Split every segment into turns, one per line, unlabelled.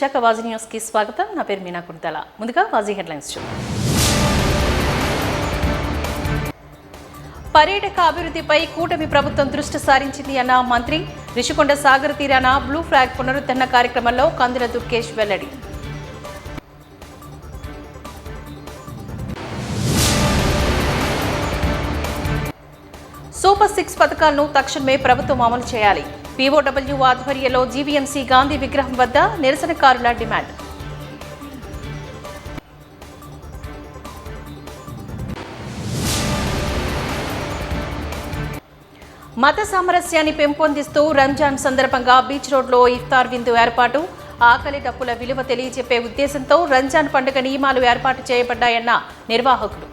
విశాఖ వాజీ న్యూస్కి స్వాగతం. నా పేరు మీనా కుర్తల. ముందుగా వాజీ హెడ్లైన్స్ చూద్దాం. పర్యాటక అభివృద్ధిపై కూటమి ప్రభుత్వం దృష్టి సారించింది అన్న మంత్రి. రిషికొండ సాగర్ తీరాన బ్లూ ఫ్లాగ్ పునరుద్ధరణ కార్యక్రమంలో కందుల దుర్గేష్ వెల్లడి. సూపర్ 6 పథకాలను తక్షణమే ప్రభుత్వం అమలు చేయాలి. పీఓడబ్ల్యూ ఆధ్వర్యంలో జీవీఎంసీ గాంధీ విగ్రహం వద్ద నిరసనకారుల డిమాండ్. మత సామరస్యాన్ని పెంపొందిస్తూ రంజాన్ సందర్భంగా బీచ్ రోడ్లో ఇఫ్తార్ విందు ఏర్పాటు. ఆకలి డప్పుల విలువ తెలియజెప్పే ఉద్దేశంతో రంజాన్ పండుగ నియమాలు ఏర్పాటు చేయబడ్డాయన్న నిర్వాహకులు.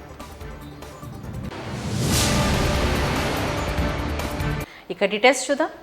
ఇక డీటెయిల్స్ చూద్దాం.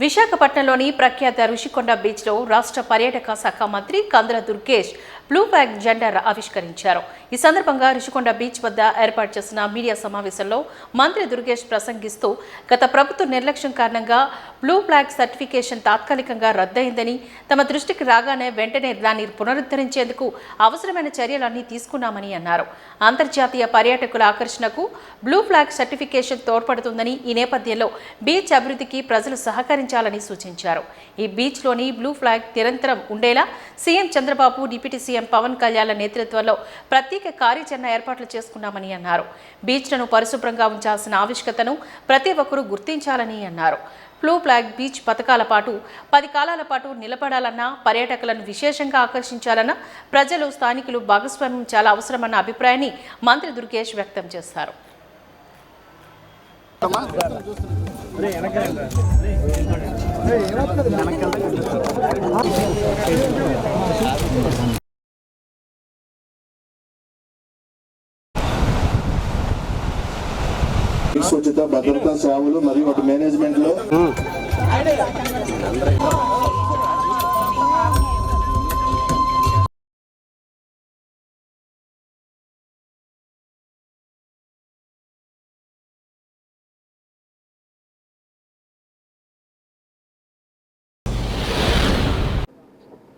విశాఖపట్నంలోని ప్రఖ్యాత రుషికొండ బీచ్లో రాష్ట్ర పర్యాటక శాఖ మంత్రి కందుల దుర్గేష్ బ్లూ ఫ్లాగ్ జెండా ఆవిష్కరించారు. ఈ సందర్భంగా రుషికొండ బీచ్ వద్ద ఏర్పాటు చేసిన మీడియా సమావేశంలో మంత్రి దుర్గేష్ ప్రసంగిస్తూ గత ప్రభుత్వ నిర్లక్ష్యం కారణంగా బ్లూ ఫ్లాగ్ సర్టిఫికేషన్ తాత్కాలికంగా రద్దయిందని, తమ దృష్టికి రాగానే వెంటనే దాన్ని పునరుద్ధరించేందుకు అవసరమైన చర్యలన్నీ తీసుకున్నామని అన్నారు. అంతర్జాతీయ పర్యాటకుల ఆకర్షణకు బ్లూ ఫ్లాగ్ సర్టిఫికేషన్ తోడ్పడుతుందని, ఈ నేపథ్యంలో బీచ్ అభివృద్ధికి ప్రజలు సహకరించాలని సూచించారు. ఈ బీచ్లోని బ్లూ ఫ్లాగ్ నిరంతరం ఉండేలా CM Chandrababu, deputy CM Pawan Kalyan నేతృత్వంలో ప్రత్యేక కార్యాచరణ ఏర్పాట్లు చేసుకున్నామని అన్నారు. బీచ్లను పరిశుభ్రంగా ఉంచాల్సిన ఆవశ్యకతను ప్రతి ఒక్కరూ గుర్తించాలని అన్నారు. బ్లూ ఫ్లాగ్ బీచ్ పథకాల పాటు 10 కాలాల పాటు నిలబడాలన్నా, పర్యాటకులను విశేషంగా ఆకర్షించాలన్నా ప్రజలు, స్థానికులు భాగస్వామ్యం చాలా అవసరమన్న అభిప్రాయాన్ని మంత్రి దుర్గేష్ వ్యక్తం చేశారు.
ఉచిత భద్రతా సేవలు మరియు వాటి మేనేజ్మెంట్ లో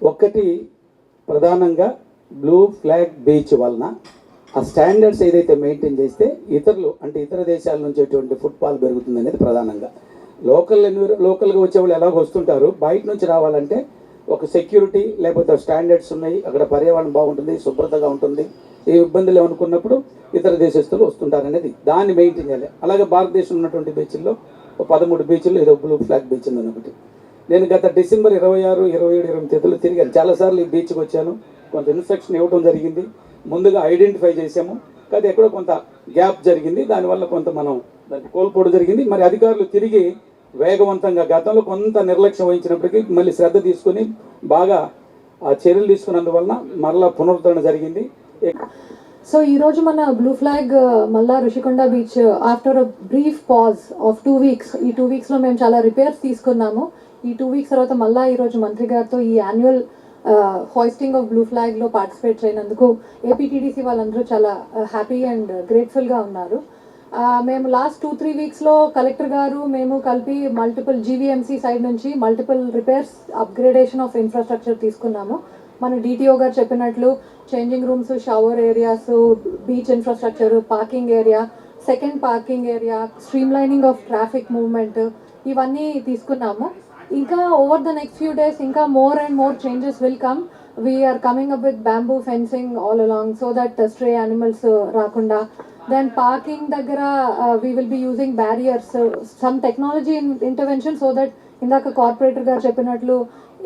ఒకటి ప్రధానంగా బ్లూ ఫ్లాగ్ బీచ్ వలన ఆ స్టాండర్డ్స్ ఏదైతే మెయింటైన్ చేస్తే ఇతర దేశాల నుంచి వచ్చేటువంటి ఫుట్బాల్ పెరుగుతుంది అనేది ప్రధానంగా. లోకల్గా వచ్చేవాళ్ళు ఎలాగో వస్తుంటారు, బయట నుంచి రావాలంటే ఒక సెక్యూరిటీ లేకపోతే స్టాండర్డ్స్ ఉన్నాయి, అక్కడ పర్యావరణం బాగుంటుంది, శుభ్రతగా ఉంటుంది, ఏ ఇబ్బందులు ఏమనుకున్నప్పుడు ఇతర దేశస్తులు వస్తుంటారు అనేది దాన్ని మెయింటైన్ చేయాలి. అలాగే భారతదేశంలో ఉన్నటువంటి బీచ్ల్లో 13 బీచ్ల్లో ఏదో బ్లూ ఫ్లాగ్ బీచ్ ఉందని ఒకటి. నేను గత డిసెంబర్ 26, 27, 28 తేదీలు తిరిగాను. చాలాసార్లు ఈ బీచ్కి వచ్చాను. కొంత ఇన్స్ట్రక్షన్ ఇవ్వడం జరిగింది, ముందుగా ఐడెంటిఫై చేసాము. కానీ ఎక్కడో కొంత గ్యాప్ జరిగింది, దానివల్ల కొంత మనం దాన్ని కోల్పోవడం జరిగింది. మరి అధికారులు తిరిగి వేగవంతంగా, గతంలో కొంత నిర్లక్ష్యం వహించినప్పటికీ మళ్ళీ శ్రద్ధ తీసుకుని బాగా ఆ చర్యలు తీసుకున్నందువలన మరలా పునరుద్ధరణ జరిగింది.
సో ఈరోజు మన బ్లూ ఫ్లాగ్ మళ్ళా Rushikonda beach after brief pause of 2 weeks, ఈ 2 వీక్స్లో మేము చాలా రిపేర్స్ తీసుకున్నాము. ఈ 2 వీక్స్ తర్వాత మళ్ళీ ఈరోజు మంత్రి గారితో ఈ యాన్యువల్ హాయిస్టింగ్ ఆఫ్ బ్లూ ఫ్లాగ్లో పార్టిసిపేట్ చేయనందుకు ఏపీటీడీసీ వాళ్ళందరూ చాలా హ్యాపీ అండ్ గ్రేట్ఫుల్గా ఉన్నారు. మేము లాస్ట్ 2-3 వీక్స్లో కలెక్టర్ గారు మేము కలిపి మల్టిపుల్ జీవీఎంసీ సైడ్ నుంచి multiple repairs, upgradation of infrastructure తీసుకున్నాము. మన డిటిఓ గారు చెప్పినట్లు changing rooms, shower areas, beach infrastructure, parking area, second parking area, streamlining of traffic movement, ఇవన్నీ తీసుకున్నాము. ఇంకా over the next few days ఇంకా more and more changes will come. We are coming up with bamboo fencing all along so that stray animals రాకుండా. Then parking దగ్గర we will be using barriers, some technology intervention so that ఇందాక corporator గారు చెప్పినట్లు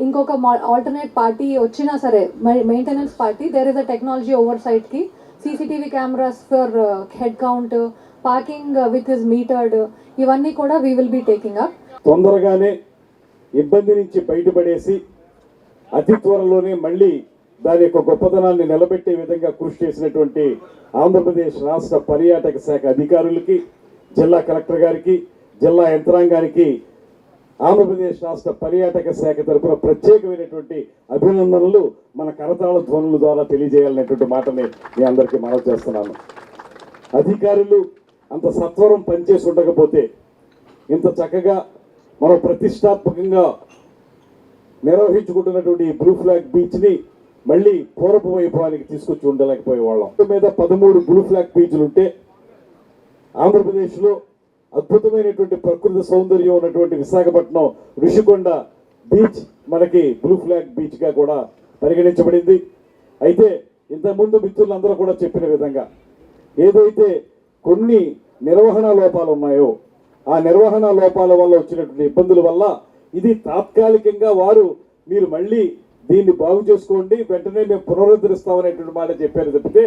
ఇంకొక alternate party వచ్చినా సరే, maintenance party, there is a technology ఓవర్ సైట్కి, CCTV cameras for head count, parking with is metered, ఇవన్నీ కూడా we will be taking up.
తొందరగానే ఇబ్బంది నుంచి బయటపడేసి అతి త్వరలోనే మళ్ళీ దాని యొక్క గొప్పతనాన్ని నిలబెట్టే విధంగా కృషి చేసినటువంటి ఆంధ్రప్రదేశ్ రాష్ట్ర పర్యాటక శాఖ అధికారులకి, జిల్లా కలెక్టర్ గారికి, జిల్లా యంత్రాంగానికి ఆంధ్రప్రదేశ్ రాష్ట్ర పర్యాటక శాఖ తరఫున ప్రత్యేకమైనటువంటి అభినందనలు మన కరతాళ ధ్వనుల ద్వారా తెలియజేయాలనేటువంటి మాటని మీ అందరికీ మనవి చేస్తున్నాను. అధికారులు అంత సత్వరం పనిచేసి ఉండకపోతే ఇంత చక్కగా మనం ప్రతిష్టాత్మకంగా నిర్వహించుకుంటున్నటువంటి బ్లూ ఫ్లాగ్ బీచ్ని మళ్ళీ పూర్వపు వైభవానికి తీసుకొచ్చి ఉండలేకపోయే వాళ్ళం. మీద 13 బ్లూ ఫ్లాగ్ బీచ్లు ఉంటే ఆంధ్రప్రదేశ్లో అద్భుతమైనటువంటి ప్రకృతి సౌందర్యం ఉన్నటువంటి విశాఖపట్నం ఋషికొండ బీచ్ మనకి బ్లూ ఫ్లాగ్ బీచ్గా కూడా పరిగణించబడింది. అయితే ఇంతకుముందు మిత్రులందరూ కూడా చెప్పిన విధంగా ఏదైతే కొన్ని నిర్వహణ లోపాలు ఉన్నాయో ఆ నిర్వహణ లోపాల వల్ల వచ్చినటువంటి ఇబ్బందుల వల్ల ఇది తాత్కాలికంగా మీరు మళ్ళీ దీన్ని బాగు చేసుకోండి, వెంటనే మేము పునరుద్ధరిస్తామనేటువంటి మాట చెప్పారు తప్పితే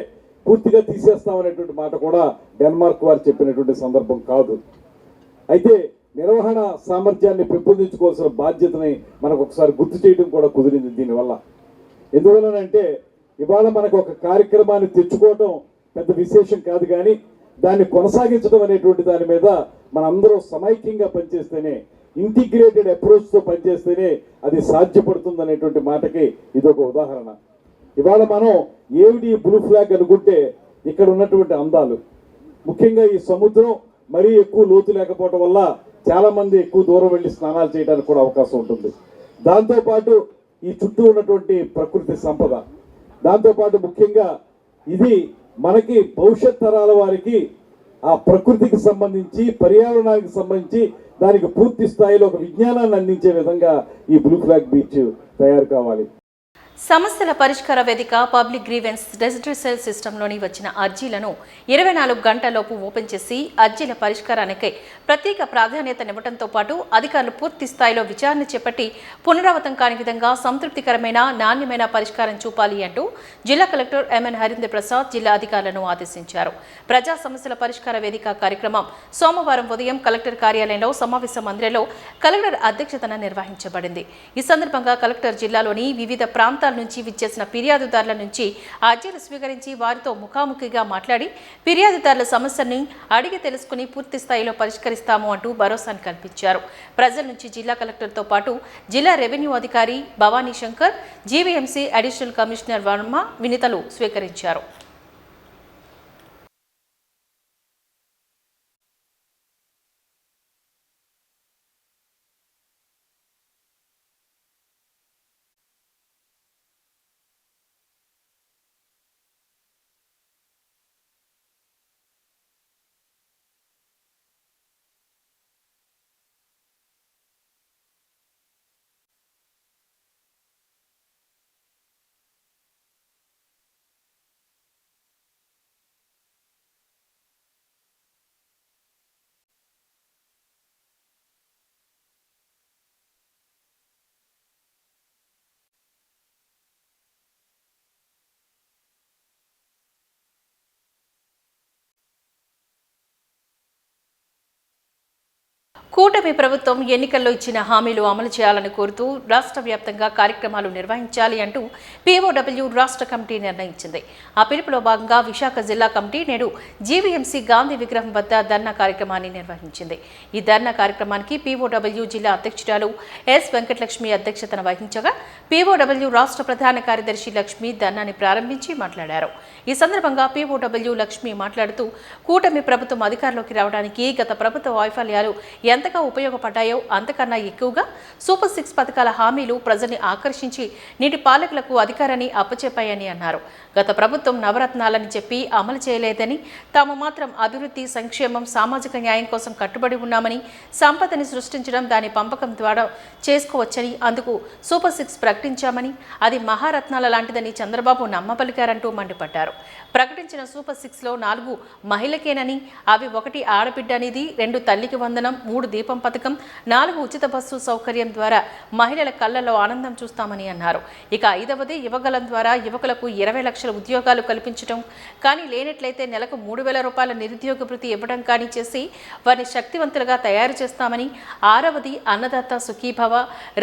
పూర్తిగా తీసేస్తామనేటువంటి మాట కూడా డెన్మార్క్ వారు చెప్పినటువంటి సందర్భం కాదు. అయితే నిర్వహణ సామర్థ్యాన్ని పెంపొందించుకోవాల్సిన బాధ్యతని మనకు ఒకసారి గుర్తు చేయడం కూడా కుదిరింది దీనివల్ల. ఎందువలనంటే ఇవాళ మనకు ఒక కార్యక్రమాన్ని తెచ్చుకోవటం పెద్ద విశేషం కాదు, కానీ దాన్ని కొనసాగించడం అనేటువంటి దాని మీద మనందరూ సమైక్యంగా పనిచేస్తేనే, ఇంటిగ్రేటెడ్ అప్రోచ్తో పనిచేస్తేనే అది సాధ్యపడుతుంది అనేటువంటి మాటకి ఇదొక ఉదాహరణ. ఇవాళ మనం ఏమిటి బ్లూ ఫ్లాగ్ అనుకుంటే ఇక్కడ ఉన్నటువంటి అందాలు, ముఖ్యంగా ఈ సముద్రం మరీ ఎక్కువ లోతు లేకపోవడం వల్ల చాలా మంది ఎక్కువ దూరం వెళ్ళి స్నానాలు చేయడానికి కూడా అవకాశం ఉంటుంది. దాంతోపాటు ఈ చుట్టూ ఉన్నటువంటి ప్రకృతి సంపద, దాంతోపాటు ముఖ్యంగా ఇది మనకి భవిష్యత్ తరాల వారికి ఆ ప్రకృతికి సంబంధించి పర్యావరణానికి సంబంధించి దానికి పూర్తి స్థాయిలో ఒక విజ్ఞానాన్ని అందించే విధంగా ఈ బ్లూ ఫ్లాగ్ బీచ్ తయారు కావాలి.
సమస్యల పరిష్కార వేదిక పబ్లిక్ గ్రీవెన్స్ రెసిడెన్షియల్ సిస్టంలోని వచ్చిన అర్జీలను 24 గంటలలోపు ఓపెన్ చేసి అర్జీల పరిష్కారానికై ప్రత్యేక ప్రాధాన్యతనివ్వడంతో పాటు అధికారులు పూర్తి స్థాయిలో విచారణ చేపట్టి పునరావృతం కాని విధంగా సంతృప్తికరమైన నాణ్యమైన పరిష్కారం చూపాలి అంటూ జిల్లా కలెక్టర్ ఎంఎన్ హరీంద్ర ప్రసాద్ జిల్లా అధికారులను ఆదేశించారు. ప్రజా సమస్యల పరిష్కార వేదిక కార్యక్రమం సోమవారం ఉదయం కలెక్టర్ కార్యాలయంలో సమావేశ మందిరంలో కలెక్టర్ అధ్యక్షతన నిర్వహించబడింది. ఈ సందర్భంగా కలెక్టర్ జిల్లాలోని వివిధ ప్రాంతాల నుంచి విచ్చేసిన ఫిర్యాదుదారుల నుంచి అర్జీలు స్వీకరించి వారితో ముఖాముఖిగా మాట్లాడి ఫిర్యాదుదారుల సమస్యల్ని అడిగి తెలుసుకుని పూర్తి స్థాయిలో పరిష్కరిస్తాము అంటూ భరోసాను కల్పించారు. ప్రజల నుంచి జిల్లా కలెక్టర్తో పాటు జిల్లా రెవెన్యూ అధికారి Bhavani Shankar, GVMC additional commissioner Varma వినతులు స్వీకరించారు. కూటమి ప్రభుత్వం ఎన్నికల్లో ఇచ్చిన హామీలు అమలు చేయాలని కోరుతూ రాష్ట్ర వ్యాప్తంగా కార్యక్రమాలు నిర్వహించాలి అంటూ పీఓడబ్ల్యూ రాష్ట్ర కమిటీ నిర్ణయించింది. ఆ పిలుపులో భాగంగా విశాఖ జిల్లా కమిటీ నేడు జీవీఎంసీ గాంధీ విగ్రహం వద్ద ధర్నా కార్యక్రమాన్ని నిర్వహించింది. ఈ ధర్నా కార్యక్రమానికి పీఓడబ్ల్యూ జిల్లా అధ్యక్షురాలు ఎస్ వెంకటలక్ష్మి అధ్యక్షతన వహించగా పీఓడబ్ల్యూ రాష్ట్ర ప్రధాన కార్యదర్శి లక్ష్మి ధర్నాన్ని ప్రారంభించి మాట్లాడారు. ఈ సందర్భంగా పీఓడబ్ల్యూ లక్ష్మి మాట్లాడుతూ కూటమి ప్రభుత్వం అధికారంలోకి రావడానికి గత ప్రభుత్వ వైఫల్యాలు ఎంతగా ఉపయోగపడ్డాయో అంతకన్నా ఎక్కువగా సూపర్ 6 పథకాల హామీలు ప్రజల్ని ఆకర్షించి నీటి పాలకులకు అధికారాన్ని అప్పచెప్పాయని అన్నారు. గత ప్రభుత్వం నవరత్నాలని చెప్పి అమలు చేయలేదని, తాము మాత్రం అభివృద్ధి, సంక్షేమం, సామాజిక న్యాయం కోసం కట్టుబడి ఉన్నామని, సంపదని సృష్టించడం దాని పంపకం ద్వారా చేసుకోవచ్చని, అందుకు సూపర్ 6 ప్రకటించామని, అది మహారత్నాల లాంటిదని చంద్రబాబు నమ్మబలికారంటూ మండిపడ్డారు. ప్రకటించిన సూపర్ 6లో 4 మహిళకేనని, అవి 1 ఆడబిడ్డ అనేది, 2 తల్లికి వందనం, 3 దీపం పథకం, 4 ఉచిత బస్సు సౌకర్యం ద్వారా మహిళల కళ్లలో ఆనందం చూస్తామని అన్నారు. ఇక 5వది యువగలం ద్వారా యువకులకు 20 లక్షల ఉద్యోగాలు కల్పించడం కానీ, లేనట్లయితే నెలకు 3,000 రూపాయల నిరుద్యోగ భృతి ఇవ్వడం కానీ చేసి వారిని శక్తివంతులుగా తయారు చేస్తామని, 6వది అన్నదాత సుఖీభవ,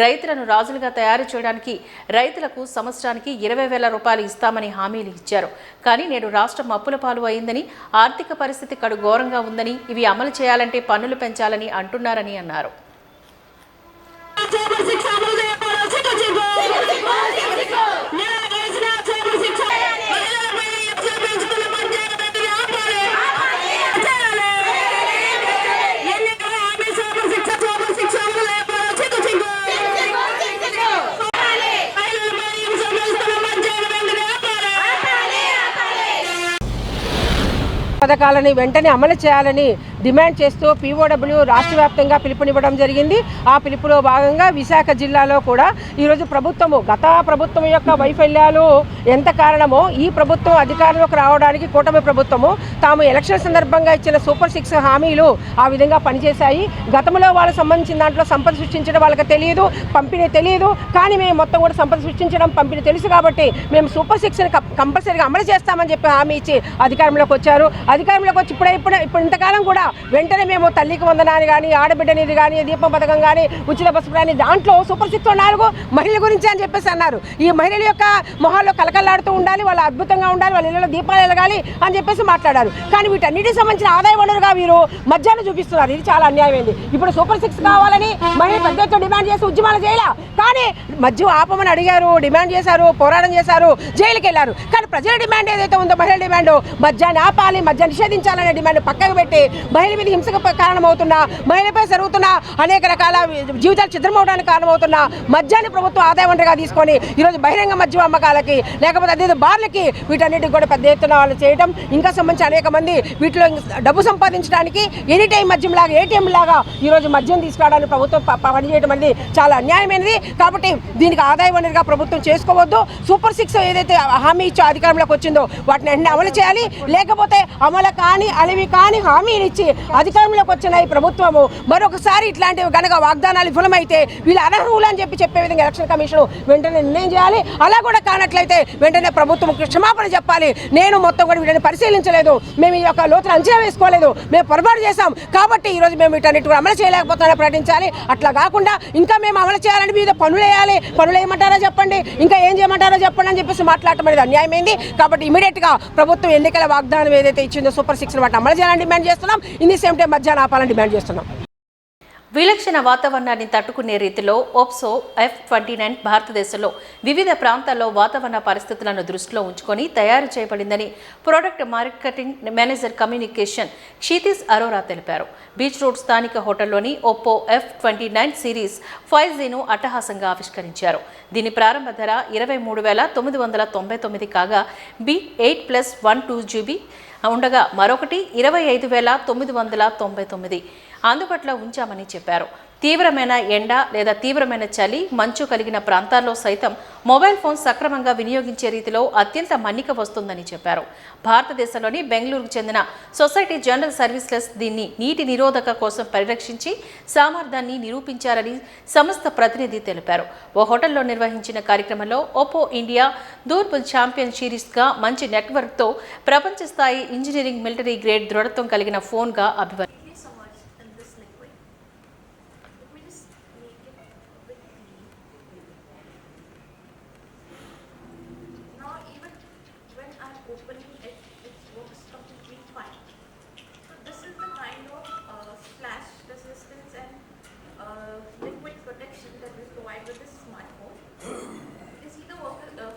రైతులను రాజులుగా తయారు చేయడానికి రైతులకు సంవత్సరానికి 20,000 రూపాయలు ఇస్తామని హామీలు ఇచ్చారు. కానీ నేడు రాష్ట్రం అప్పుల పాలు అయిందని, ఆర్థిక పరిస్థితి కడు ఘోరంగా ఉందని, ఇవి అమలు చేయాలంటే పన్నులు పెంచాలని అంటున్నారని అన్నారు.
పథకాలని వెంటనే అమలు చేయాలని డిమాండ్ చేస్తూ పీఓడబ్ల్యూ రాష్ట్ర వ్యాప్తంగా పిలుపునివ్వడం జరిగింది. ఆ పిలుపులో భాగంగా విశాఖ జిల్లాలో కూడా ఈరోజు గత ప్రభుత్వం యొక్క వైఫల్యాలు ఎంత కారణమో ఈ ప్రభుత్వం అధికారంలోకి రావడానికి కూటమి ప్రభుత్వము తాము ఎలక్షన్ సందర్భంగా ఇచ్చిన సూపర్ 6 హామీలు ఆ విధంగా పనిచేశాయి. గతంలో వాళ్ళకి సంబంధించిన దాంట్లో సంపద సృష్టించడం వాళ్ళకి తెలియదు, పంపిణీ తెలియదు. కానీ మేము మొత్తం కూడా సంపద సృష్టించడం, పంపిణీ తెలుసు కాబట్టి మేము సూపర్ 6ని కంపల్సరీగా అమలు చేస్తామని చెప్పి హామీ ఇచ్చి అధికారంలోకి వచ్చారు. అధికారంలోకి వచ్చి ఇప్పుడు ఇంతకాలం కూడా వెంటనే మేము తల్లికి వందనాన్ని కానీ, ఆడబిడ్డ నిధి కానీ, దీపం పథకం కానీ, ఉచిత బస్సు ప్రయాణి దాంట్లో సూపర్ 6 4 మహిళల గురించి అని చెప్పేసి అన్నారు. ఈ మహిళల యొక్క మొహాల్లో కలకల్లాడుతూ ఉండాలి, వాళ్ళు అద్భుతంగా ఉండాలి, వాళ్ళ ఇళ్ళలో దీపాలు వెలగాలి అని చెప్పేసి మాట్లాడారు. కానీ వీటన్నిటికి సంబంధించిన ఆదాయ వనరుగా వీరు మద్యాన్ని చూపిస్తున్నారు. ఇది చాలా అన్యాయమైంది. ఇప్పుడు సూపర్ 6 కావాలని మహిళలు పెద్ద ఎత్తున డిమాండ్ చేసి ఉద్యమాలు చేయాల, కానీ మద్యం ఆపమని అడిగారు, డిమాండ్ చేశారు, పోరాటం చేశారు, జైలుకి వెళ్ళారు. కానీ ప్రజల డిమాండ్ ఏదైతే ఉందో మహిళల డిమాండ్ మద్యాన్ని ఆపాలి, మద్యాన్ని నిషేధించాలనే డిమాండ్ పక్కకు పెట్టి మహిళల మీద హింసకు కారణమవుతున్న, మహిళపై జరుగుతున్న అనేక రకాల జీవితాలు చిద్రమవడానికి కారణమవుతున్న మద్యాన్ని ప్రభుత్వం ఆదాయ వనరుగా తీసుకొని ఈరోజు బహిరంగ మద్యం అమ్మకాలకి లేకపోతే అదే బార్లకి వీటన్నిటికి కూడా పెద్ద ఎత్తున వాళ్ళు చేయడం, ఇంకా సంబంధించి అనేక మంది వీటిలో డబ్బు సంపాదించడానికి ఎనీ టైం మద్యం లాగా, ఏటీఎం లాగా ఈరోజు మద్యం తీసుకురావడానికి ప్రభుత్వం పనిచేయడం అనేది చాలా అన్యాయమైనది. కాబట్టి దీనికి ఆదాయ వనరుగా ప్రభుత్వం చేసుకోవద్దు. సూపర్ 6 ఏదైతే హామీ ఇచ్చో అధికారంలోకి వచ్చిందో వాటిని అన్ని అమలు చేయాలి. లేకపోతే అమలు కాని అలివి కాని హామీలు ఇచ్చి అధికారంలోకి వచ్చిన ఈ ప్రభుత్వము మరొకసారి ఇట్లాంటివి కనుక వాగ్దానాలు విఫలమైతే వీళ్ళు అనర్హులు అని చెప్పే విధంగా ఎలక్షన్ కమిషన్ వెంటనే నిర్ణయం చేయాలి. అలా కూడా కానట్లయితే వెంటనే ప్రభుత్వం క్షమాపణ చెప్పాలి. నేను మొత్తం కూడా వీటిని పరిశీలించలేదు, మేము ఈ యొక్క లోతులు అంచనా వేసుకోలేదు, మేము పొరపాటు చేశాం కాబట్టి ఈరోజు మేము వీటన్నిటి కూడా అమలు చేయలేకపోతున్నామని ప్రకటించాలి. అట్లా కాకుండా ఇంకా మేము అమలు చేయాలని మీద పనులు వేయాలి, పనులు వేయమంటారో చెప్పండి, ఇంకా ఏం చేయమంటారో చెప్పండి అని చెప్పేసి మాట్లాడటం అనేది అన్యాయమైంది. కాబట్టి ఇమీడియట్గా ప్రభుత్వం ఎన్నికల వాగ్దానం ఏదైతే ఇచ్చిందో సూపర్ 6 వాటిని అమలు చేయాలని డిమాండ్ చేస్తున్నాం. ఇన్ ది సేమ్ టైం మధ్యాహ్నం ఆపాలని డిమాండ్ చేస్తున్నాం.
విలక్షణ వాతావరణాన్ని తట్టుకునే రీతిలో ఓప్సో F-29 భారతదేశంలో వివిధ ప్రాంతాల్లో వాతావరణ పరిస్థితులను దృష్టిలో ఉంచుకొని తయారు చేయబడిందని product marketing manager communication Kshitij Arora తెలిపారు. బీచ్ రోడ్ స్థానిక హోటల్లోని ఒప్పో F-29 సిరీస్ 5Gను అట్టహాసంగా ఆవిష్కరించారు. దీని ప్రారంభ ధర 23,999 కాగా B8+1 2GB ఉండగా మరొకటి 25,999 అందుబాటులో ఉంచామని చెప్పారు. తీవ్రమైన ఎండ లేదా తీవ్రమైన చలి, మంచు కలిగిన ప్రాంతాల్లో సైతం మొబైల్ ఫోన్ సక్రమంగా వినియోగించే రీతిలో అత్యంత మన్నిక వస్తుందని చెప్పారు. భారతదేశంలోని బెంగళూరుకు చెందిన సొసైటీ జనరల్ సర్వీసెస్ దీన్ని నీటి నిరోధక కోసం పరిరక్షించి సామర్థ్యాన్ని నిరూపించారని సంస్థ ప్రతినిధి తెలిపారు. ఓ హోటల్లో నిర్వహించిన కార్యక్రమంలో ఒప్పో ఇండియా దూర్బుల్ ఛాంపియన్ సిరీస్గా మంచి నెట్వర్క్తో ప్రపంచ స్థాయి ఇంజనీరింగ్ మిలిటరీ గ్రేడ్ దృఢత్వం కలిగిన ఫోన్గా అభివర్ణించారు.
Opening it, it works completely fine. So this is the kind of splash resistance and liquid protection that we provide with this smartphone. You see the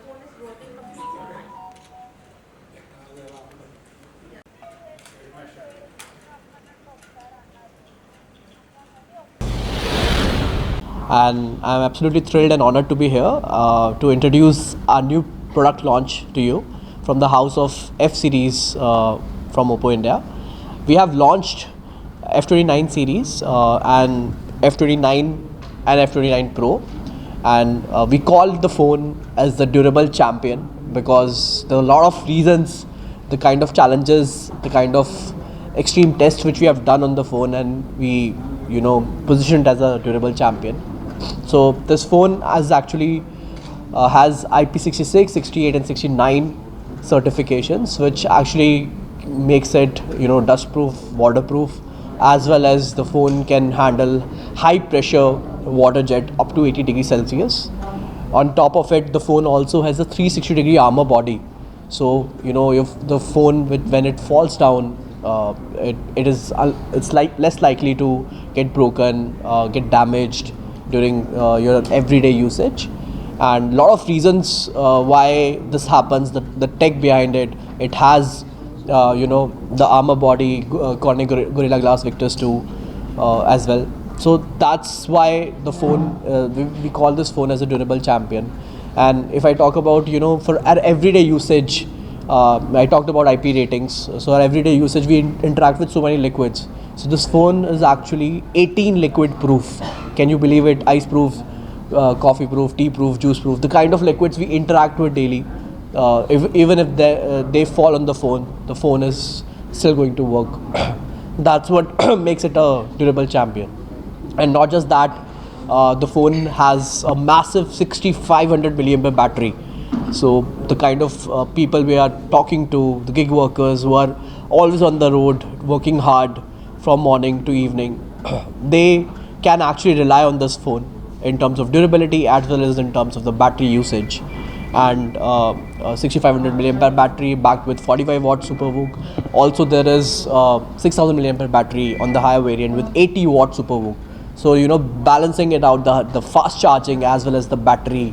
phone is working completely fine.
And I'm absolutely thrilled and honored to be here to introduce our new product launch to you from the house of F-Series from Oppo India. We have launched F-29 series and F-29 and F-29 Pro, and we called the phone as the durable champion because there are a lot of reasons, the kind of challenges, the kind of extreme tests which we have done on the phone, and we positioned as a durable champion. So this phone has IP66, 68 and 69 certifications, which actually makes it dust proof, waterproof, as well as the phone can handle high pressure water jet up to 80 degrees Celsius. On top of it, the phone also has a 360-degree armor body. So if the phone when it falls down, it's less likely to get broken, get damaged during your everyday usage. And a lot of reasons why this happens, the tech behind it. It has the armor body, Corning Gorilla Glass Victus 2 as well. So that's why the phone, we call this phone as a durable champion. And if I talk about for our everyday usage, I talked about IP ratings. So our everyday usage, we interact with so many liquids. So this phone is actually 18 liquid proof. Can you believe it? Ice proof, coffee proof, tea proof, juice proof. The kind of liquids we interact with daily, even if they fall on the phone is still going to work. That's what makes it a durable champion. And not just that, the phone has a massive 6500 milliampere battery. So the kind of people we are talking to, the gig workers who are always on the road, working hard from morning to evening, they can actually rely on this phone in terms of durability as well as in terms of the battery usage. And 6500 milliampere battery backed with 45 watt SuperVOOC. Also there is 6000 milliampere battery on the higher variant with 80 watt SuperVOOC. So balancing it out, the fast charging as well as the battery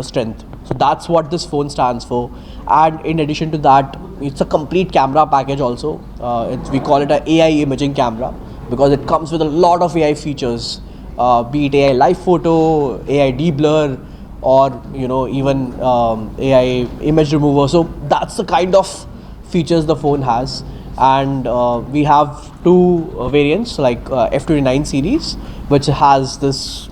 strength. So that's what this phone stands for. And in addition to that, it's a complete camera package also. We call it a AI imaging camera because it comes with a lot of AI features, be it AI live photo, AI deblur, or even AI image remover. So that's the kind of features the phone has. And we have two variants, like F29 series, which has this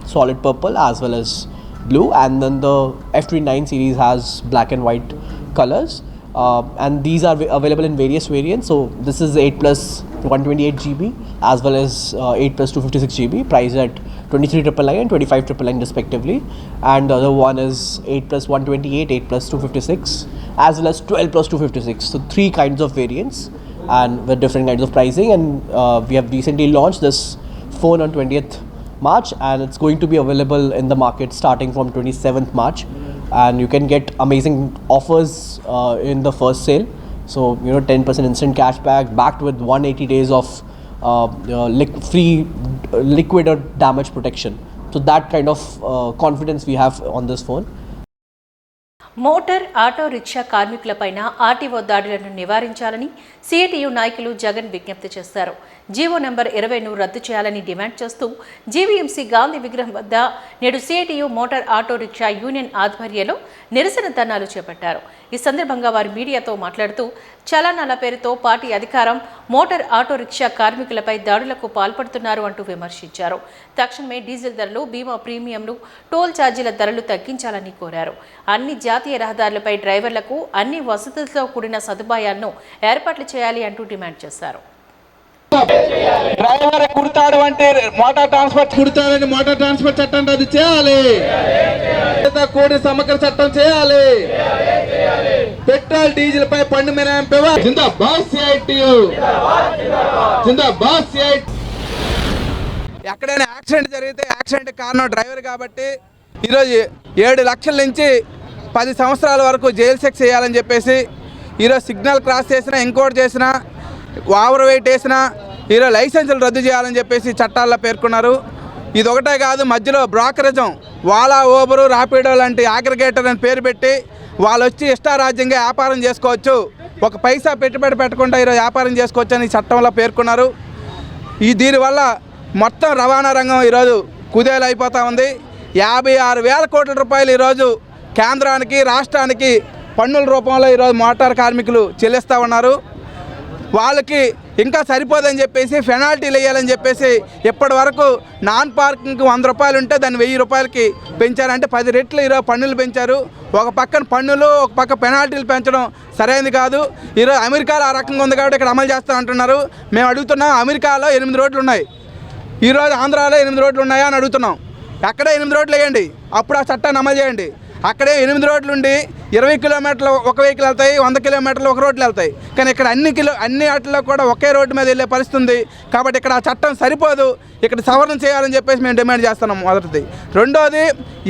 solid purple as well as blue, and then the F29 series has black and white colors, and these are available in various variants. So this is 8 plus 128 GB as well as 8 plus 256 GB, priced at 23,999 and 25,999 respectively. And the other one is 8 plus 128, 8 plus 256 as well as 12 plus 256. So 3 kinds of variants and with different kinds of pricing. And we have recently launched this phone on 20th March, and it's going to be available in the market starting from 27th March, and you can get amazing offers in the first sale. So 10% instant cashback backed with 180 days of free liquid or damage protection. So that kind of confidence we have on this phone.
Motor auto rickshaw కార్మికులపైన RTO దాడులను నివారించాలని CITU నాయకులు జగన్ విజ్ఞప్తి చేశారు. GO number 20ను రద్దు చేయాలని demand చేస్తూ GVMC Gandhi విగ్రహం వద్ద నేడు CITU motor auto rickshaw union ఆధ్వర్యంలో నిరసన ధర్నాలు చేపట్టారు. ఈ సందర్భంగా వారు మీడియాతో మాట్లాడుతూ చలానాల పేరుతో పార్టీ అధికారం మోటార్ ఆటో రిక్షా కార్మికులపై దాడులకు పాల్పడుతున్నారు అంటూ విమర్శించారు. తక్షణమే డీజిల్ ధరలు, బీమా ప్రీమియంలు, టోల్ ఛార్జీల ధరలు తగ్గించాలని కోరారు. అన్ని జాతీయ రహదారులపై డ్రైవర్లకు అన్ని వసతులతో కూడిన సదుపాయాలను ఏర్పాట్లు చేయాలి అంటూ డిమాండ్ చేశారు.
డ్రైవర్ కుడతాడు అంటే మోటార్ ట్రాన్స్పోర్ట్ కుడతాడని మోటార్ ట్రాన్స్పోర్ట్ చట్టం రద్దు చేయాలి. కోడి సమగ్ర చట్టం చేయాలి. పెట్రోల్ డీజిల్ పై పన్ను మినహాయింపు జిందాబాద్ సిఐటియు, జిందాబాద్ సిఐటియు. ఎక్కడైనా యాక్సిడెంట్ జరిగితే యాక్సిడెంట్ కారణం డ్రైవర్ కాబట్టి ఈరోజు 7 లక్షల నుంచి 10 సంవత్సరాల వరకు జైలు శిక్ష చేయాలని చెప్పేసి ఈరోజు సిగ్నల్ క్రాస్ చేసినా, ఇంకోటి చేసినా, ఓవర్ వెయిట్ వేసినా ఈరోజు లైసెన్సులు రద్దు చేయాలని చెప్పేసి చట్టాల్లో పేర్కొన్నారు. ఇది ఒకటే కాదు, మధ్యలో బ్రోకరేజం, వాలా, ఓబరు, రాపిడో లాంటి అగ్రిగేటర్ అని పేరు పెట్టి వాళ్ళు వచ్చి ఇష్టారాజ్యంగా వ్యాపారం చేసుకోవచ్చు, ఒక పైసా పెట్టుబడి పెట్టకుండా ఈరోజు వ్యాపారం చేసుకోవచ్చు అని చట్టంలో పేర్కొన్నారు. దీనివల్ల మొత్తం రవాణా రంగం ఈరోజు కుదేలు అయిపోతూ ఉంది. 56,000 కోట్ల రూపాయలు ఈరోజు కేంద్రానికి, రాష్ట్రానికి పన్నుల రూపంలో ఈరోజు మోటార్ కార్మికులు చెల్లిస్తూ ఉన్నారు. వాళ్ళకి ఇంకా సరిపోదని చెప్పేసి పెనాల్టీలు వేయాలని చెప్పేసి ఇప్పటి వరకు నాన్ పార్కింగ్కి 100 రూపాయలు ఉంటే దాన్ని 1000 రూపాయలకి పెంచారు. అంటే 10 రెట్లు ఈరోజు పన్నులు పెంచారు. ఒక పక్కన పన్నులు, ఒక పక్క పెనాల్టీలు పెంచడం సరైనది కాదు. ఈరోజు అమెరికాలో ఆ రకంగా ఉంది కాబట్టి ఇక్కడ అమలు చేస్తూ అంటున్నారు. మేము అడుగుతున్నాం, అమెరికాలో 8 రోడ్లు ఉన్నాయి, ఈరోజు ఆంధ్రాలో 8 రోడ్లు ఉన్నాయా అని అడుగుతున్నాం. అక్కడే 8 రోడ్లు వేయండి, అప్పుడు ఆ చట్టాన్ని అమలు చేయండి. అక్కడే 8 రోడ్లు ఉండి 20 కిలోమీటర్లు ఒక వెహికల్ వెళ్తాయి, 100 కిలోమీటర్లు ఒక రోడ్లు వెళ్తాయి. కానీ ఇక్కడ అన్ని వాటిలో కూడా ఒకే రోడ్డు మీద వెళ్ళే పరిస్థితి ఉంది. కాబట్టి ఇక్కడ ఆ చట్టం సరిపోదు, ఇక్కడ సవరణ చేయాలని చెప్పేసి మేము డిమాండ్ చేస్తున్నాం. మొదటిది. రెండోది,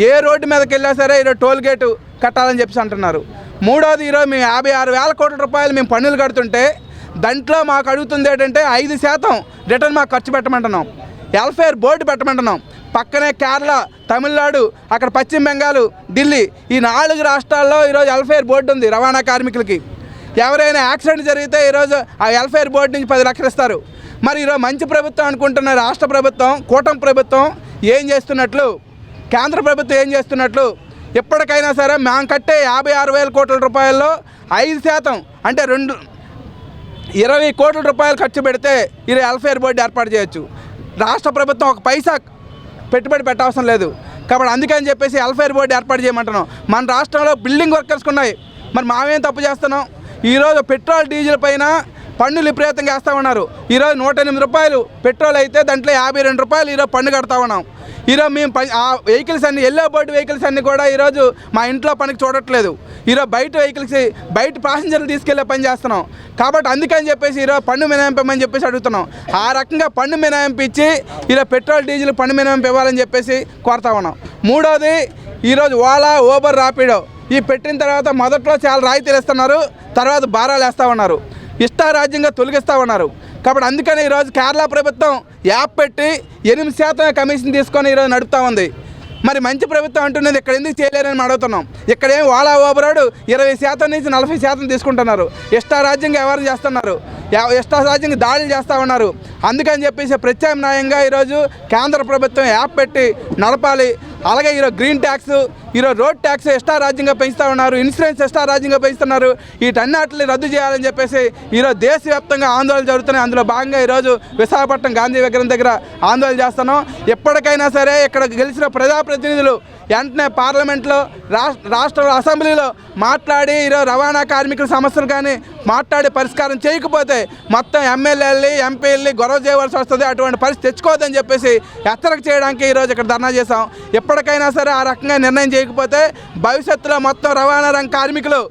ఏ రోడ్డు మీదకి వెళ్ళా సరే ఈరోజు టోల్ గేటు కట్టాలని చెప్పేసి అంటున్నారు. మూడోది, ఈరోజు మేము 56,000 కోట్ల రూపాయలు మేము పన్నులు కడుతుంటే దాంట్లో మాకు అడుగుతుంది ఏంటంటే 5% రిటర్న్ మాకు ఖర్చు పెట్టమంటున్నాం, వెల్ఫేర్ బోర్డు పెట్టమంటున్నాం. పక్కనే కేరళ, తమిళనాడు, అక్కడ పశ్చిమ బెంగాల్, ఢిల్లీ, ఈ 4 రాష్ట్రాల్లో ఈరోజు వెల్ఫేర్ బోర్డు ఉంది రవాణా కార్మికులకి. ఎవరైనా యాక్సిడెంట్ జరిగితే ఈరోజు ఆ వెల్ఫేర్ బోర్డు నుంచి 10 లక్షలు ఇస్తారు. మరి ఈరోజు మంచి ప్రభుత్వం అనుకుంటున్న రాష్ట్ర ప్రభుత్వం, కూటమి ప్రభుత్వం ఏం చేస్తున్నట్లు, కేంద్ర ప్రభుత్వం ఏం చేస్తున్నట్లు? ఎప్పటికైనా సరే మేము కట్టే 56,000 కోట్ల రూపాయల్లో 5% అంటే 20 కోట్ల రూపాయలు ఖర్చు పెడితే ఇది వెల్ఫేర్ బోర్డు ఏర్పాటు చేయొచ్చు. రాష్ట్ర ప్రభుత్వం ఒక పైసా పెట్టుబడి పెట్టవసరం లేదు. కాబట్టి అందుకని చెప్పేసి వెల్ఫేర్ బోర్డు ఏర్పాటు చేయమంటున్నాం. మన రాష్ట్రంలో బిల్డింగ్ వర్కర్స్కి ఉన్నాయి, మరి మామేం తప్పు చేస్తున్నాం? ఈరోజు పెట్రోల్ డీజిల్ పైన పన్నులు విపరీతంగా వేస్తూ ఉన్నారు. ఈరోజు 108 రూపాయలు పెట్రోల్ అయితే దాంట్లో 52 రూపాయలు ఈరోజు పన్ను కడతా ఉన్నాం. ఈరోజు మేము ఆ వెహికల్స్ అన్ని ఎల్లో బోర్డు వెహికల్స్ అన్నీ కూడా ఈరోజు మా ఇంట్లో పనికి చూడట్లేదు. ఈరోజు బయట వెహికల్స్ బయట ప్యాసింజర్లు తీసుకెళ్లే పని చేస్తున్నాం. కాబట్టి అందుకని చెప్పేసి ఈరోజు పన్ను మినహాయింపమని చెప్పేసి అడుగుతున్నాం. ఆ రకంగా పన్ను మినహాయింపు ఇచ్చి ఈరోజు పెట్రోల్ డీజిల్ పన్ను మినహాయింపు ఇవ్వాలని చెప్పేసి కోరుతా ఉన్నాం. మూడోది, ఈరోజు ఓలా, ఊబర్, ర్యాపిడో ఈ పెట్టిన తర్వాత మొదట్లో చాలా రాయితీలు ఇస్తున్నారు, తర్వాత భారాలు వేస్తూ ఉన్నారు, ఇష్టారాజ్యంగా తొలగిస్తూ ఉన్నారు. కాబట్టి అందుకని ఈరోజు కేరళ ప్రభుత్వం యాప్ పెట్టి 8% కమిషన్ తీసుకొని ఈరోజు నడుపుతూ ఉంది. మరి మంచి ప్రభుత్వం అంటున్నది ఇక్కడ ఎందుకు చేయలేరని అడుగుతున్నాం. ఇక్కడేం ఓలా, ఊబరోడు 20% నుంచి 40% తీసుకుంటున్నారు, ఇష్టారాజ్యంగా వ్యవహారం చేస్తున్నారు, ఇష్టారాజ్యంగా దాడులు చేస్తూ ఉన్నారు. అందుకని చెప్పేసి ప్రత్యామ్నాయంగా ఈరోజు కేంద్ర ప్రభుత్వం యాప్ పెట్టి నడపాలి. అలాగే ఈరోజు గ్రీన్ ట్యాక్స్, ఈరోజు రోడ్ ట్యాక్స్ ఇష్టారాజ్యంగా పెంచుతూ ఉన్నారు, ఇన్సూరెన్స్ ఇష్టారాజ్యంగా పెంచుతున్నారు. వీటన్నిటిని రద్దు చేయాలని చెప్పేసి ఈరోజు దేశవ్యాప్తంగా ఆందోళన జరుగుతున్నాయి. అందులో భాగంగా ఈరోజు విశాఖపట్నం గాంధీ విగ్రహం దగ్గర ఆందోళన చేస్తున్నాం. ఎప్పటికైనా సరే ఇక్కడ గెలిచిన ప్రజాప్రతినిధులు వెంటనే పార్లమెంట్లో, రాష్ట్ర అసెంబ్లీలో మాట్లాడి ఈరోజు రవాణా కార్మికుల సమస్యలు కానీ మాట్లాడి పరిష్కారం చేయకపోతే మొత్తం ఎమ్మెల్యేలని, ఎంపీలని గొడవ చేయవలసి వస్తుంది. అటువంటి పరిస్థితి తెచ్చుకోవద్దని చెప్పేసి హెచ్చరిక చేయడానికి ఈరోజు ఇక్కడ ధర్నా చేశాం. ఎప్పటికైనా సరే ఆ రకంగా నిర్ణయం చేయకపోతే భవిష్యత్తులో మొత్తం రవాణా రంగ కార్మికులు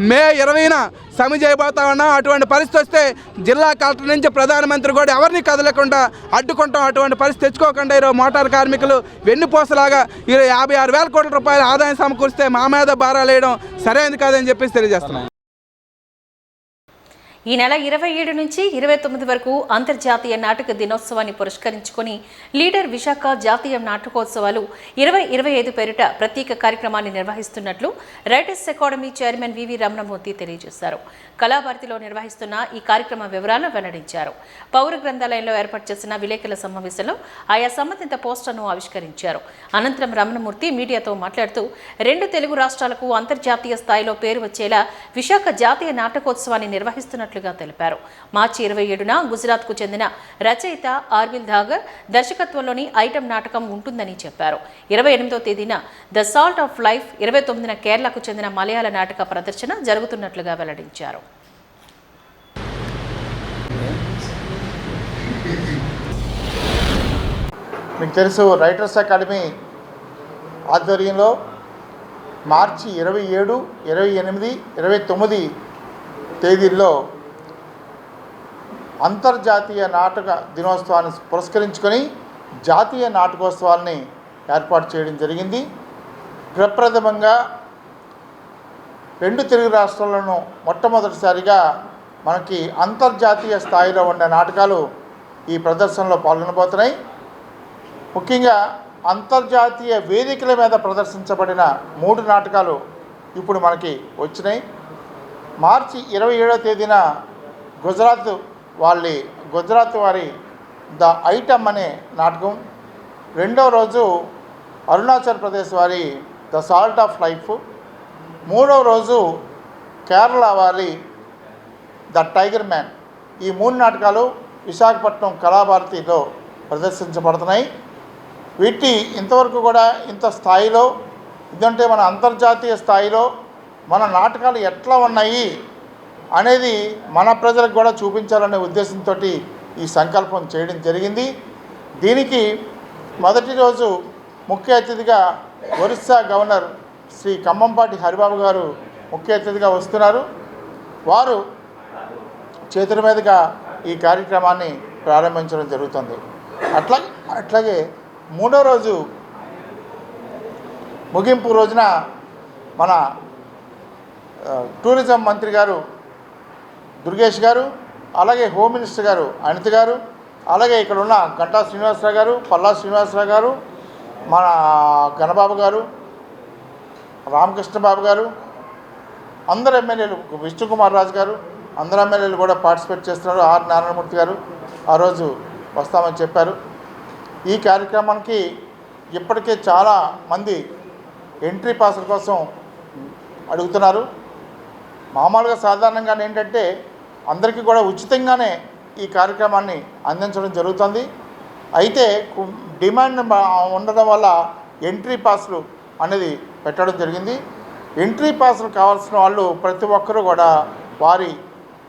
మే 20న సమ్మె చేయబోతా ఉన్నాం. అటువంటి పరిస్థితి వస్తే జిల్లా కలెక్టర్ నుంచి ప్రధానమంత్రి కూడా ఎవరిని కదలకుండా అడ్డుకుంటాం. అటువంటి పరిస్థితి తెచ్చుకోకుండా ఈరోజు మోటార్ కార్మికులు వెన్నుపోసలాగా ఈరోజు 56,000 కోట్ల రూపాయల ఆదాయం సమకూరిస్తే మా మీద భారాలు వేయడం సరైనది కాదని చెప్పేసి తెలియజేస్తున్నాం.
ఈ నెల 27 నుంచి 29 వరకు అంతర్జాతీయ నాటక దినోత్సవాన్ని పురస్కరించుకొని లీడర్ విశాఖ జాతీయ నాటకోత్సవాలు 2025 పేరిట ప్రత్యేక కార్యక్రమాన్ని నిర్వహిస్తున్నట్లు రైటర్స్ అకాడమీ చైర్మన్ వివి రమణమూర్తి తెలియజేశారు. కళాభారతిలో నిర్వహిస్తున్న ఈ కార్యక్రమ వివరాలను వెల్లడించారు. పౌర గ్రంథాలయంలో ఏర్పాటు చేసిన విలేకరుల సమావేశంలో ఆయా సంబంధిత పోస్టర్ను ఆవిష్కరించారు. అనంతరం రమణమూర్తి మీడియాతో మాట్లాడుతూ 2 తెలుగు రాష్ట్రాలకు అంతర్జాతీయ స్థాయిలో పేరు వచ్చేలా విశాఖ జాతీయ నాటకోత్సవాన్ని నిర్వహిస్తున్నట్లు తెలిపారు. మార్చి 27న గుజరాత్కు చెందిన రచయిత ఆర్విల్ ధాగర్ దర్శకత్వంలోని ఐటమ్ నాటకం ఉంటుందని చెప్పారు. 28వ తేదీన ద సాల్ట్ ఆఫ్ లైఫ్, 29న కేరళకు చెందిన మలయాళ నాటక ప్రదర్శన జరుగుతున్నట్లుగా వెల్లడించారు.
మీకు తెలుసు, రైటర్స్ అకాడమీ ఆధ్వర్యంలో మార్చి 27, 28, 29 తేదీల్లో అంతర్జాతీయ నాటక దినోత్సవాన్ని పురస్కరించుకొని జాతీయ నాటకోత్సవాల్ని ఏర్పాటు చేయడం జరిగింది. ప్రప్రథమంగా 2 తెలుగు రాష్ట్రాల్లోనూ మొట్టమొదటిసారిగా మనకి అంతర్జాతీయ స్థాయిలో ఉన్న నాటకాలు ఈ ప్రదర్శనలో పాల్గొనబోతున్నాయి. ముఖ్యంగా అంతర్జాతీయ వేదికల మీద ప్రదర్శించబడిన 3 నాటకాలు ఇప్పుడు మనకి వచ్చినాయి. మార్చి 27వ తేదీన గుజరాత్ వారి ద ఐటమ్ అనే నాటకం, 2వ రోజు అరుణాచల్ ప్రదేశ్ వారి ద సాల్ట్ ఆఫ్ లైఫ్, 3వ రోజు కేరళ వారి ద టైగర్ మ్యాన్. ఈ 3 నాటకాలు విశాఖపట్నం కళాభారతిలో ప్రదర్శించబడుతున్నాయి. వీటి ఇంతవరకు కూడా ఇంత స్థాయిలో, ఇదంటే మన అంతర్జాతీయ స్థాయిలో మన నాటకాలు ఎట్లా ఉన్నాయి అనేది మన ప్రజలకు కూడా చూపించాలనే ఉద్దేశంతో ఈ సంకల్పం చేయడం జరిగింది. దీనికి మొదటి రోజు ముఖ్య అతిథిగా ఒరిస్సా గవర్నర్ శ్రీ ఖమ్మంపాటి హరిబాబు గారు ముఖ్య అతిథిగా వస్తున్నారు. వారు చేతుల మీదుగా ఈ కార్యక్రమాన్ని ప్రారంభించడం జరుగుతుంది. అట్లాగే 3వ రోజు ముగింపు రోజున మన టూరిజం మంత్రి గారు దుర్గేష్ గారు, అలాగే హోమ్ మినిస్టర్ గారు అనిత గారు, అలాగే ఇక్కడ ఉన్న గంటా శ్రీనివాసరావు గారు, పల్లా శ్రీనివాసరావు గారు, మన గణబాబు గారు, రామకృష్ణబాబు గారు, అందరు ఎమ్మెల్యేలు, విష్ణుకుమార్ రాజు గారు, అందరు ఎమ్మెల్యేలు కూడా పార్టిసిపేట్ చేస్తున్నారు. ఆర్ నారాయణమూర్తి గారు ఆ రోజు వస్తామని చెప్పారు. ఈ కార్యక్రమానికి ఇప్పటికే చాలా మంది ఎంట్రీ పాసుల కోసం అడుగుతున్నారు. మామూలుగా సాధారణంగా ఏంటంటే అందరికీ కూడా ఉచితంగానే ఈ కార్యక్రమాన్ని అందించడం జరుగుతుంది. అయితే డిమాండ్ ఉండడం వల్ల ఎంట్రీ పాసులు అనేది పెట్టడం జరిగింది. ఎంట్రీ పాసులు కావాల్సిన వాళ్ళు ప్రతి ఒక్కరూ కూడా వారి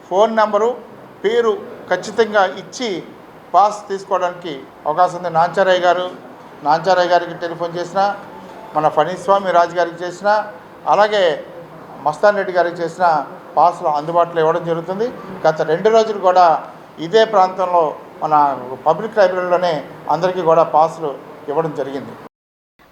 ఫోన్ నెంబరు, పేరు ఖచ్చితంగా ఇచ్చి పాస్ తీసుకోవడానికి అవకాశం ఉంది. నాంచారయ్య గారికి టెలిఫోన్ చేసినా, మన ఫణీస్వామి రాజు గారికి చేసినా, అలాగే మస్తాన్ రెడ్డి గారికి చేసిన పాసులు అందుబాటులో ఇవ్వడం జరుగుతుంది. గత 2 రోజులు కూడా ఇదే ప్రాంతంలో మన పబ్లిక్ లైబ్రరీలోనే అందరికీ కూడా పాసులు ఇవ్వడం జరిగింది.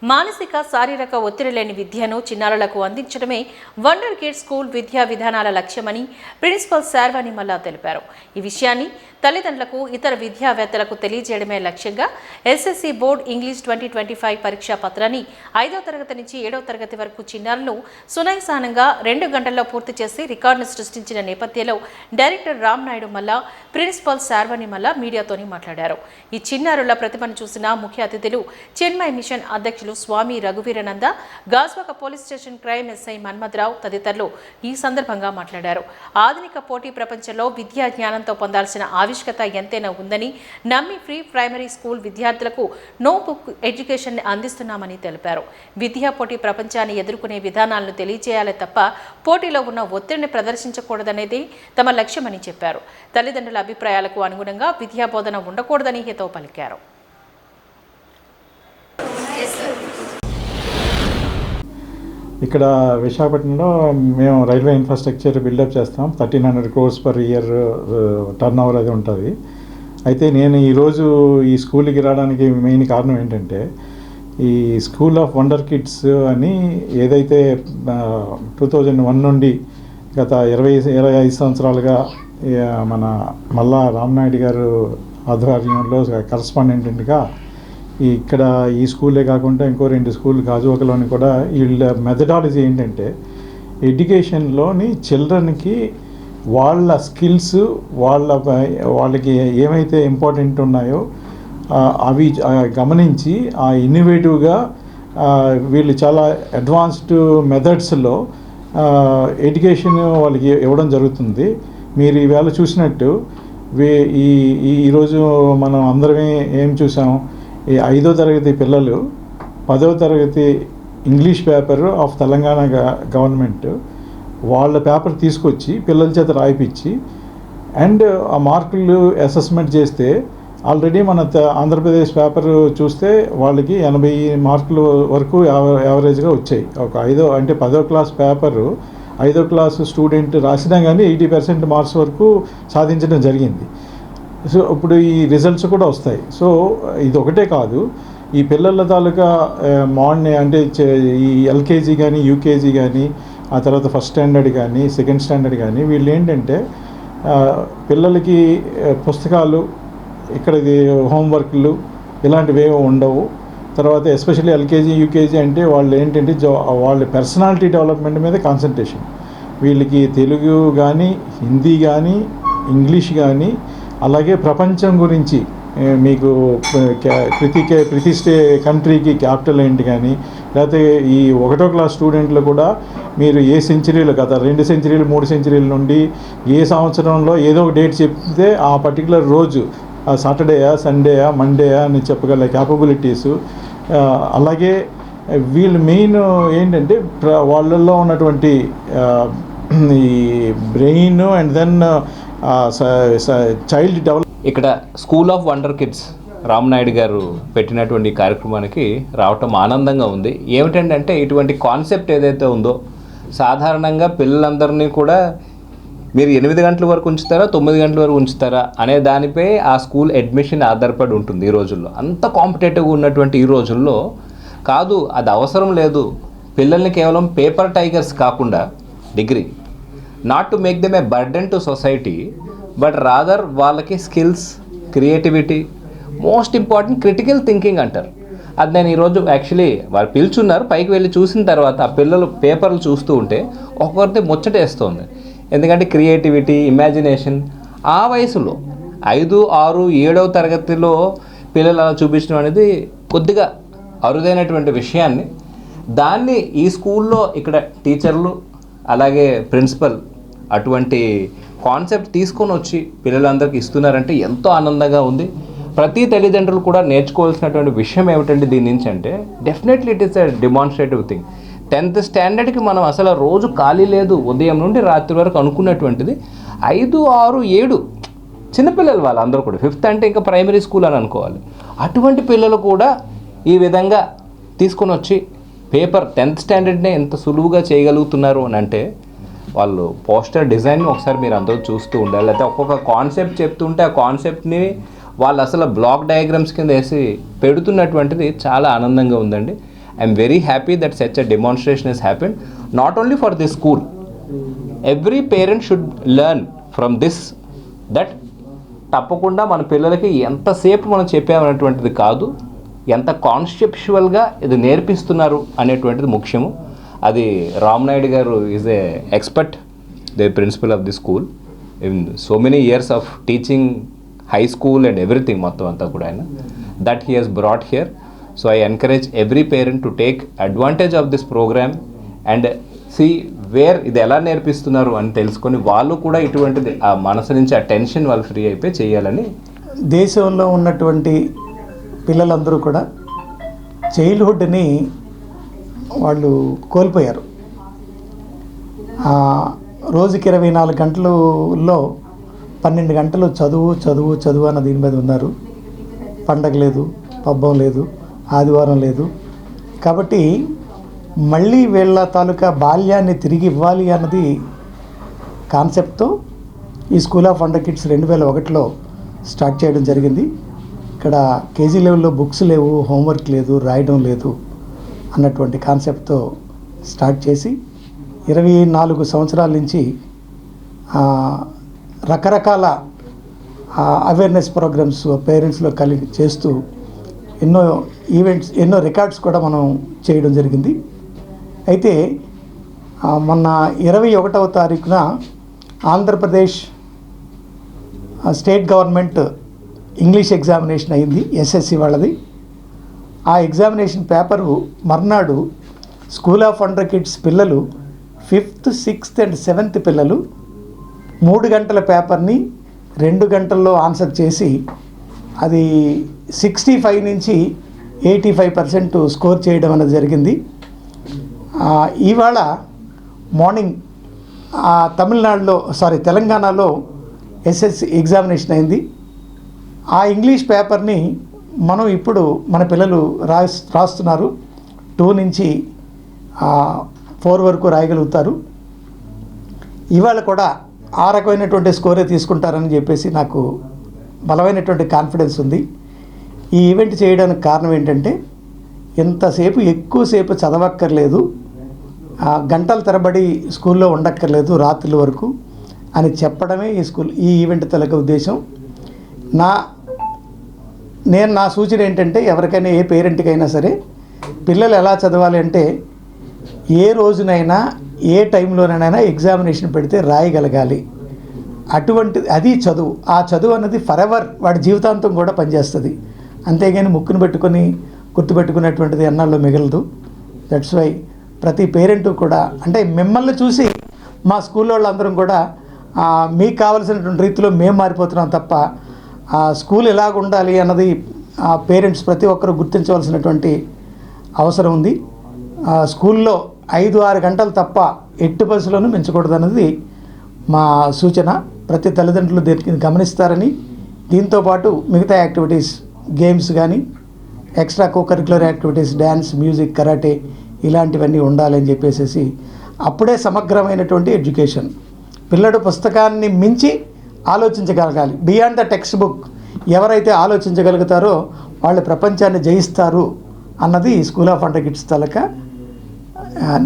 మానసిక శారీరక ఒత్తిడి లేని విద్యను చిన్నారులకు అందించడమే వండర్ కిడ్స్ స్కూల్ విద్యా విధానాల లక్ష్యమని ప్రిన్సిపల్ శార్వాణి మల్లా తెలిపారు. ఈ విషయాన్ని తల్లిదండ్రులకు, ఇతర విద్యావేత్తలకు తెలియజేయడమే లక్ష్యంగా ఎస్ఎస్సి బోర్డు ఇంగ్లీష్ 2025 పరీక్షా పత్రాన్ని 5వ తరగతి నుంచి 7వ తరగతి వరకు చిన్నారులు సునాయసానంగా 2 గంటల్లో పూర్తి చేసి రికార్డును సృష్టించిన నేపథ్యంలో డైరెక్టర్ రామ్ నాయుడు మల్లా, ప్రిన్సిపల్ శార్వాణి మల్లా మీడియాతోని మాట్లాడారు. ఈ చిన్నారుల ప్రతిభను చూసిన ముఖ్య అతిథులు చిన్మయ్ మిషన్ అధ్యక్షులు Swami Raghuveerananda, Gajuwaka police station crime SI Manmatharao తదితరులు ఈ సందర్భంగా మాట్లాడారు. ఆధునిక పోటీ ప్రపంచంలో విద్యా జ్ఞానంతో పొందాల్సిన ఆవిష్కత ఎంతైనా ఉందని నమ్మి ప్రీ ప్రైమరీ స్కూల్ విద్యార్థులకు నో బుక్ ఎడ్యుకేషన్ అందిస్తున్నామని తెలిపారు. విద్యా పోటీ ప్రపంచాన్ని ఎదుర్కొనే విధానాలను తెలియజేయాలి తప్ప పోటీలో ఉన్న ఒత్తిడిని ప్రదర్శించకూడదనేది తమ లక్ష్యమని చెప్పారు. తల్లిదండ్రుల అభిప్రాయాలకు అనుగుణంగా విద్యా బోధన ఉండకూడదని హితవు పలికారు.
ఇక్కడ విశాఖపట్నంలో మేము రైల్వే ఇన్ఫ్రాస్ట్రక్చర్ బిల్డప్ చేస్తాం. 1300 crores per year turn over అది ఉంటుంది. అయితే నేను ఈరోజు ఈ స్కూల్కి రావడానికి మెయిన్ కారణం ఏంటంటే, ఈ స్కూల్ ఆఫ్ వండర్ కిడ్స్ అని ఏదైతే 2001 నుండి గత 25 సంవత్సరాలుగా మన మల్లా రామనాయుడు గారు ఆధ్వర్యంలో కరస్పాండెంట్గా ఇక్కడ ఈ స్కూలే కాకుండా ఇంకో 2 స్కూల్ గాజువాకలోని కూడా వీళ్ళ మెథడాలజీ ఏంటంటే, ఎడ్యుకేషన్లోని చిల్డ్రన్కి వాళ్ళ స్కిల్స్, వాళ్ళకి ఏమైతే ఇంపార్టెంట్ ఉన్నాయో అవి గమనించి ఆ ఇన్నోవేటివ్గా వీళ్ళు చాలా అడ్వాన్స్డ్ మెథడ్స్లో ఎడ్యుకేషన్ వాళ్ళకి ఇవ్వడం జరుగుతుంది. మీరు ఈవేళ చూసినట్టు ఈరోజు మనం అందరమే ఏం చూసాం, ఈ 5వ తరగతి పిల్లలు 10వ తరగతి English paper of Telangana government వాళ్ళ పేపర్ తీసుకొచ్చి పిల్లల చేత రాయిపించి అండ్ ఆ మార్కులు అసెస్మెంట్ చేస్తే ఆల్రెడీ మన ఆంధ్రప్రదేశ్ పేపర్ చూస్తే వాళ్ళకి 80 మార్కులు వరకు యావరేజ్గా వచ్చాయి. ఒక 10వ క్లాస్ పేపరు 5వ క్లాస్ స్టూడెంట్ రాసినా కానీ 80% మార్క్స్ వరకు సాధించడం జరిగింది. సో ఇప్పుడు ఈ రిజల్ట్స్ కూడా వస్తాయి. సో ఇది ఒకటే కాదు, ఈ పిల్లల తాలూకా మార్నింగ్ అంటే ఈ ఎల్కేజీ కానీ, యూకేజీ కానీ, ఆ తర్వాత ఫస్ట్ స్టాండర్డ్ కానీ, సెకండ్ స్టాండర్డ్ కానీ, వీళ్ళు ఏంటంటే పిల్లలకి పుస్తకాలు, ఇక్కడ హోంవర్క్లు ఇలాంటివి ఏమీ ఉండవు. తర్వాత ఎస్పెషల్లీ ఎల్కేజీ, యూకేజీ అంటే వాళ్ళు ఏంటంటే వాళ్ళ పర్సనాలిటీ డెవలప్మెంట్ మీద కాన్సన్ట్రేషన్. వీళ్ళకి తెలుగు కానీ, హిందీ కానీ, ఇంగ్లీష్ కానీ, అలాగే ప్రపంచం గురించి మీకు ప్రతి కంట్రీకి క్యాపిటల్ ఏంటి కానీ, లేకపోతే ఈ 1వ క్లాస్ స్టూడెంట్లు కూడా మీరు ఏ సెంచరీలు, గత 2 సెంచరీలు 3 సెంచరీల నుండి ఏ సంవత్సరంలో ఏదో ఒక డేట్ చెప్తే ఆ పర్టికులర్ రోజు సాటర్డేయా, సండేయా, మండేయా అని చెప్పగల క్యాపబిలిటీసు. అలాగే వీళ్ళు మెయిన్ ఏంటంటే వాళ్ళల్లో ఉన్నటువంటి ఈ brain and then child develop.
ఇక్కడ school of wonder kids Ramanaidu గారు పెట్టినటువంటి కార్యక్రమానికి రావటం ఆనందంగా ఉంది. ఏమిటంటే ఇటువంటి కాన్సెప్ట్ ఏదైతే ఉందో, సాధారణంగా పిల్లలందరినీ కూడా మీరు 8 గంటల వరకు ఉంచుతారా, 9 గంటల వరకు ఉంచుతారా అనే దానిపై ఆ స్కూల్ అడ్మిషన్ ఆధారపడి ఉంటుంది. ఈ రోజుల్లో అంత కాంపిటేటివ్గా ఉన్నటువంటి ఈ రోజుల్లో కాదు, అది అవసరం లేదు. పిల్లల్ని కేవలం పేపర్ టైగర్స్ కాకుండా degree, not to make them a burden to society, but rather వాళ్ళకి skills, creativity, most important critical thinking అంటారు. అది నేను ఈరోజు యాక్చువల్లీ వారు పిలుచున్నారు, పైకి వెళ్ళి చూసిన తర్వాత ఆ పిల్లలు పేపర్లు చూస్తూ ఉంటే ఒక్కొక్కరిది ముచ్చటేస్తుంది. ఎందుకంటే క్రియేటివిటీ, ఇమాజినేషన్ ఆ వయసులో 5, 6, 7వ తరగతిలో పిల్లలు అలా చూపించడం అనేది కొద్దిగా అరుదైనటువంటి విషయాన్ని దాన్ని ఈ స్కూల్లో ఇక్కడ టీచర్లు అలాగే ప్రిన్సిపల్ అటువంటి కాన్సెప్ట్ తీసుకొని వచ్చి పిల్లలందరికీ ఇస్తున్నారంటే ఎంతో ఆనందంగా ఉంది. ప్రతి తల్లిదండ్రులు కూడా నేర్చుకోవాల్సినటువంటి విషయం ఏమిటంటే దీని నుంచి అంటే definitely it is a demonstrative thing. 10th స్టాండర్డ్కి మనం అసలు రోజు ఖాళీ లేదు, ఉదయం నుండి రాత్రి వరకు అనుకున్నటువంటిది 5, 6, 7 చిన్నపిల్లలు వాళ్ళందరూ కూడా 5th అంటే ఇంకా ప్రైమరీ స్కూల్ అని అనుకోవాలి. అటువంటి పిల్లలు కూడా ఈ విధంగా తీసుకొని వచ్చి పేపర్ 10th స్టాండర్డ్నే ఎంత సులువుగా చేయగలుగుతున్నారు అని అంటే వాళ్ళు పోస్టర్ డిజైన్ ఒకసారి మీరు అందరూ చూస్తూ ఉండాలి. లేకపోతే ఒక్కొక్క కాన్సెప్ట్ చెప్తుంటే ఆ కాన్సెప్ట్ని వాళ్ళు అసలు బ్లాక్ డయాగ్రామ్స్ కింద వేసి పెడుతున్నటువంటిది చాలా ఆనందంగా ఉందండి. I'm very happy that such a demonstration is happen not only for this school. Every parent should learn from this that తప్పకుండా మన పిల్లలకి ఎంతసేపు మనం చెప్పామనేటువంటిది కాదు, ఎంత కాన్సెప్చువల్గా ఇది నేర్పిస్తున్నారు అనేటువంటిది ముఖ్యము. అది రామ్ నాయుడు గారు is a expert, the principal of the school in so many years of teaching high school and everything మొత్తం అంతా కూడా ఆయన that he he's brought here. So I encourage every parent to take advantage of this program and see where ఇది ఎలా నేర్పిస్తున్నారు అని తెలుసుకొని వాళ్ళు కూడా ఇటువంటిది ఆ మనసు నుంచి ఆ టెన్షన్ వాళ్ళు ఫ్రీ అయిపోయి చేయాలని.
దేశంలో ఉన్నటువంటి పిల్లలందరూ కూడా చైల్డ్హుడ్ని వాళ్ళు కోల్పోయారు. రోజుకి 24 గంటలలో 12 గంటలు చదువు చదువు చదువు అన్న దీని మీద ఉన్నారు. పండగ లేదు, పబ్బం లేదు, ఆదివారం లేదు. కాబట్టి మళ్ళీ వీళ్ళ తాలూకా బాల్యాన్ని తిరిగి ఇవ్వాలి అన్నది కాన్సెప్ట్తో ఈ స్కూల్ ఆఫ్ వండర్ కిడ్స్ 2001లో స్టార్ట్ చేయడం జరిగింది. ఇక్కడ కేజీ లెవెల్లో బుక్స్ లేవు, హోంవర్క్ లేదు, రాయడం లేదు అన్నటువంటి కాన్సెప్ట్తో స్టార్ట్ చేసి 24 సంవత్సరాల నుంచి రకరకాల అవేర్నెస్ ప్రోగ్రామ్స్ పేరెంట్స్లో కలిగి చేస్తూ ఎన్నో ఈవెంట్స్, ఎన్నో రికార్డ్స్ కూడా మనం చేయడం జరిగింది. అయితే మొన్న 21వ తారీఖున Andhra Pradesh state government English examination అయింది, ఎస్ఎస్సి వాళ్ళది. ఆ ఎగ్జామినేషన్ పేపరు మర్నాడు స్కూల్ ఆఫ్ వండర్ కిడ్స్ పిల్లలు 5th, 6th and 7th పిల్లలు 3 గంటల పేపర్ని 2 గంటల్లో ఆన్సర్ చేసి అది 65 నుంచి 85% స్కోర్ చేయడం అనేది జరిగింది. ఇవాళ మార్నింగ్ తెలంగాణలో ఎస్ఎస్సి ఎగ్జామినేషన్ అయింది. ఆ ఇంగ్లీష్ పేపర్ని మనం ఇప్పుడు మన పిల్లలు రాస్తున్నారు. 2 నుంచి 4 వరకు రాయగలుగుతారు. ఇవాళ కూడా ఆ రకమైనటువంటి స్కోరే తీసుకుంటారని చెప్పేసి నాకు బలమైనటువంటి కాన్ఫిడెన్స్ ఉంది. ఈ ఈవెంట్ చేయడానికి కారణం ఏంటంటే ఎంతసేపు ఎక్కువసేపు చదవక్కర్లేదు, గంటల తరబడి స్కూల్లో ఉండక్కర్లేదు రాత్రుల వరకు అని చెప్పడమే ఈ ఈవెంట్ తలక ఉద్దేశం. నా సూచన ఏంటంటే ఎవరికైనా ఏ పేరెంట్కైనా సరే పిల్లలు ఎలా చదవాలి అంటే ఏ రోజునైనా ఏ టైంలోనైనా ఎగ్జామినేషన్ పెడితే రాయగలగాలి. అది చదువు. ఆ చదువు అన్నది ఫరెవర్ వాడి జీవితాంతం కూడా పనిచేస్తుంది. అంతేగాని ముక్కును పెట్టుకొని గుర్తుపెట్టుకునేటువంటిది ఎన్నాళ్ళు మిగలదు. దట్స్ వై ప్రతి పేరెంటు కూడా అంటే మిమ్మల్ని చూసి మా స్కూల్లో వాళ్ళందరం కూడా మీకు కావలసినటువంటి రీతిలో మేము మారిపోతున్నాం తప్ప స్కూల్ ఎలాగ ఉండాలి అన్నది పేరెంట్స్ ప్రతి ఒక్కరూ గుర్తించవలసినటువంటి అవసరం ఉంది. స్కూల్లో 5-6 గంటలు తప్ప ఎట్టి బస్సులోనూ మించకూడదు అన్నది మా సూచన. ప్రతి తల్లిదండ్రులు దీనికి గమనిస్తారని, దీంతోపాటు మిగతా యాక్టివిటీస్, గేమ్స్ కానీ extra co-curricular activities, dance, music, karate ఇలాంటివన్నీ ఉండాలని చెప్పేసి అప్పుడే సమగ్రమైనటువంటి ఎడ్యుకేషన్. పిల్లడు పుస్తకాన్ని మించి ఆలోచించగలగాలి. బియాండ్ ద టెక్స్ట్ బుక్ ఎవరైతే ఆలోచించగలుగుతారో వాళ్ళు ప్రపంచాన్ని జయిస్తారు అన్నది స్కూల్ ఆఫ్ వండర్ కిడ్స్ తలక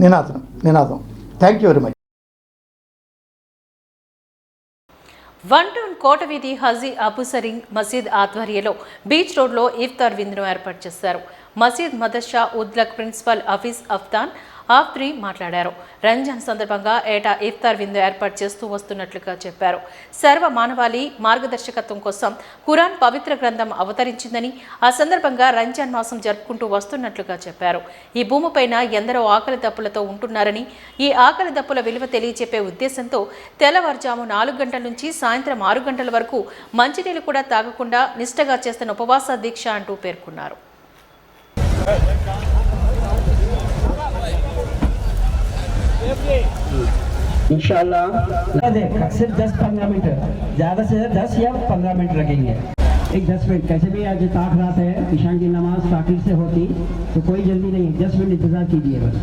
నినాదం. Thank you very much.
One town Kotaveedhi Haji Abusaring మసీద్ ఆధ్వర్యంలో బీచ్ రోడ్లో ఇఫ్తార్ విందును ఏర్పాటు చేశారు. మసీద్ మదర్షా ఉద్లక్ ప్రిన్సిపల్ హఫీజ్ అఫ్తాన్ ఆఫ్త్రి మాట్లాడారు. రంజాన్ సందర్భంగా ఏటా ఇఫ్తార్ విందు ఏర్పాటు చేస్తూ వస్తున్నట్లుగా చెప్పారు. సర్వ మానవాళి మార్గదర్శకత్వం కోసం ఖురాన్ పవిత్ర గ్రంథం అవతరించిందని, ఆ సందర్భంగా రంజాన్ మాసం జరుపుకుంటూ వస్తున్నట్లుగా చెప్పారు. ఈ భూమిపైన ఎందరో ఆకలి దప్పులతో ఉంటున్నారని, ఈ ఆకలి దప్పుల విలువ తెలియజెప్పే ఉద్దేశంతో తెల్లవారుజాము 4 గంటల నుంచి సాయంత్రం 6 గంటల వరకు మంచినీళ్ళు కూడా తాగకుండా నిష్టగా చేస్తున్న ఉపవాస దీక్ష అంటూ పేర్కొన్నారు.
इंशाल्लाह सिर्फ 10-15 मिनट, ज़्यादा से ज़्यादा 10 या 15 मिनट लगेंगे। एक 10 मिनट कैसे भी आज ताक रात है, ईशान की नमाज ताकीर से होती तो कोई जल्दी नहीं, 10 मिनट इंतज़ार कीजिए बस।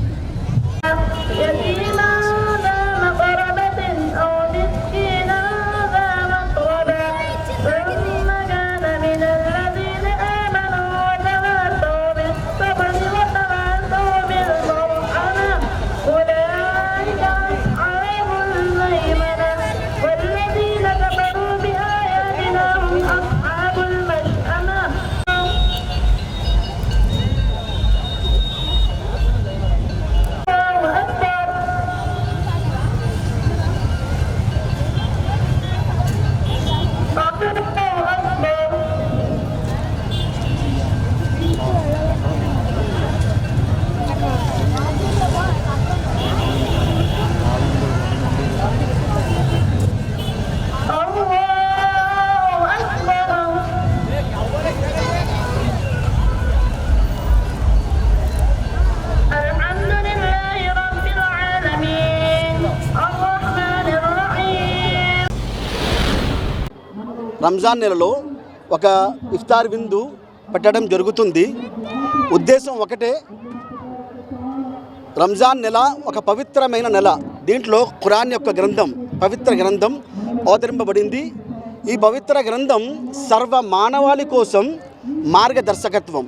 రంజాన్ నెలలో ఒక ఇఫ్తార్ విందు పెట్టడం జరుగుతుంది. ఉద్దేశం ఒకటే, రంజాన్ నెల ఒక పవిత్రమైన నెల. దీంట్లో ఖురాన్ యొక్క గ్రంథం, పవిత్ర గ్రంథం అవతరింపబడింది. ఈ పవిత్ర గ్రంథం సర్వ మానవాళి కోసం మార్గదర్శకత్వం.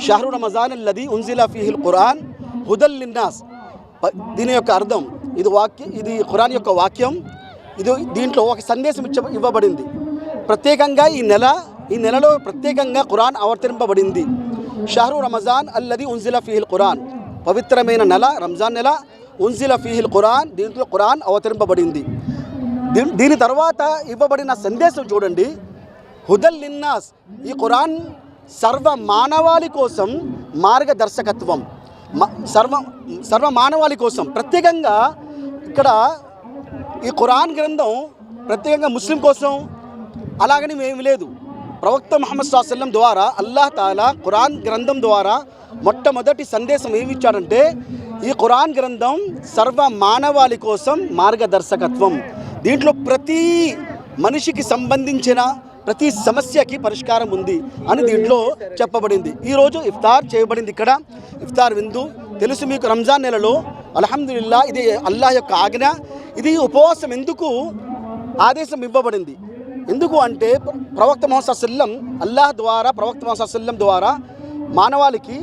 షహరు రమజాన్ అల్లది ఉన్జిలా ఫీహిల్ ఖురాన్ హుదల్ లిన్నాస్. దీని యొక్క అర్థం, ఇది ఖురాన్ యొక్క వాక్యం. దీంట్లో ఒక సందేశం ఇవ్వబడింది. ప్రత్యేకంగా ఈ నెలలో ప్రత్యేకంగా ఖురాన్ అవతరింపబడింది. షహరు రమజాన్ అల్లది ఉన్జిలా ఫీహిల్ ఖురాన్, పవిత్రమైన నెల రంజాన్ నెల. ఉన్జిలా ఫీహిల్ ఖురాన్, దీంట్లో ఖురాన్ అవతరింపబడింది. దీని తర్వాత ఇవ్వబడిన సందేశం చూడండి, హుదల్ లిన్నాస్. ఈ ఖురాన్ సర్వ మానవాళి కోసం మార్గదర్శకత్వం, సర్వ మానవాళి కోసం. ప్రత్యేకంగా ఇక్కడ ఈ ఖురాన్ గ్రంథం ప్రత్యేకంగా ముస్లిం కోసం అలాగని ఏమీ లేదు. ప్రవక్త ముహమ్మద్ సల్లల్లాహు అలైహి వసల్లం ద్వారా అల్లాహ్ తాలా ఖురాన్ గ్రంథం ద్వారా మొట్టమొదటి సందేశం ఏమి ఇచ్చాడంటే, ఈ ఖురాన్ గ్రంథం సర్వ మానవాళి కోసం మార్గదర్శకత్వం. దీంట్లో ప్రతి మనిషికి సంబంధించిన ప్రతి సమస్యకి పరిష్కారం ఉంది అని దీంట్లో చెప్పబడింది. ఈరోజు ఇఫ్తార్ చేయబడింది. ఇక్కడ ఇఫ్తార్ విందు తెలుసు మీకు, రంజాన్ నెలలో అల్హమ్దులిల్లా ఇది అల్లాహ్ యొక్క ఆజ్ఞ. ఇది ఉపవాసం ఎందుకు ఆదేశం ఇవ్వబడింది? ఎందుకు అంటే ప్రవక్త ముహమ్మద్ సల్లల్లాహు అలైహి వసల్లం అల్లాహ్ ద్వారా, ప్రవక్త ముహమ్మద్ సల్లల్లాహు అలైహి వసల్లం ద్వారా మానవాళికి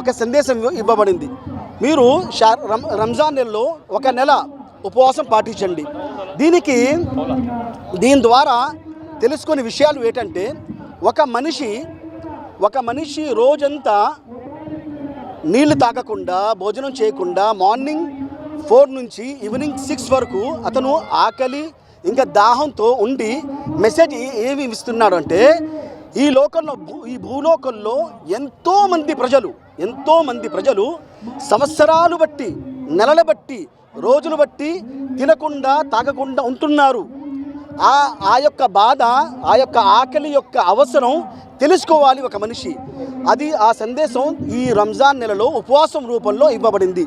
ఒక సందేశం ఇవ్వబడింది. మీరు రంజాన్ నెలలో ఒక నెల ఉపవాసం పాటించండి. దీని ద్వారా తెలుసుకునే విషయాలు ఏంటంటే, ఒక మనిషి రోజంతా నీళ్లు తాగకుండా, భోజనం చేయకుండా, మార్నింగ్ 4 నుంచి ఈవినింగ్ 6 వరకు అతను ఆకలి ఇంకా దాహంతో ఉండి మెసేజ్ ఏమి ఇస్తున్నాడు అంటే, ఈ భూలోకంలో ఎంతోమంది ప్రజలు సంవత్సరాలు బట్టి, నెలల బట్టి, రోజులు బట్టి తినకుండా తాగకుండా ఉంటున్నారు. ఆ యొక్క బాధ, ఆ యొక్క ఆకలి యొక్క అవసరం తెలుసుకోవాలి ఒక మనిషి. అది ఆ సందేశం ఈ రంజాన్ నెలలో ఉపవాసం రూపంలో ఇవ్వబడింది.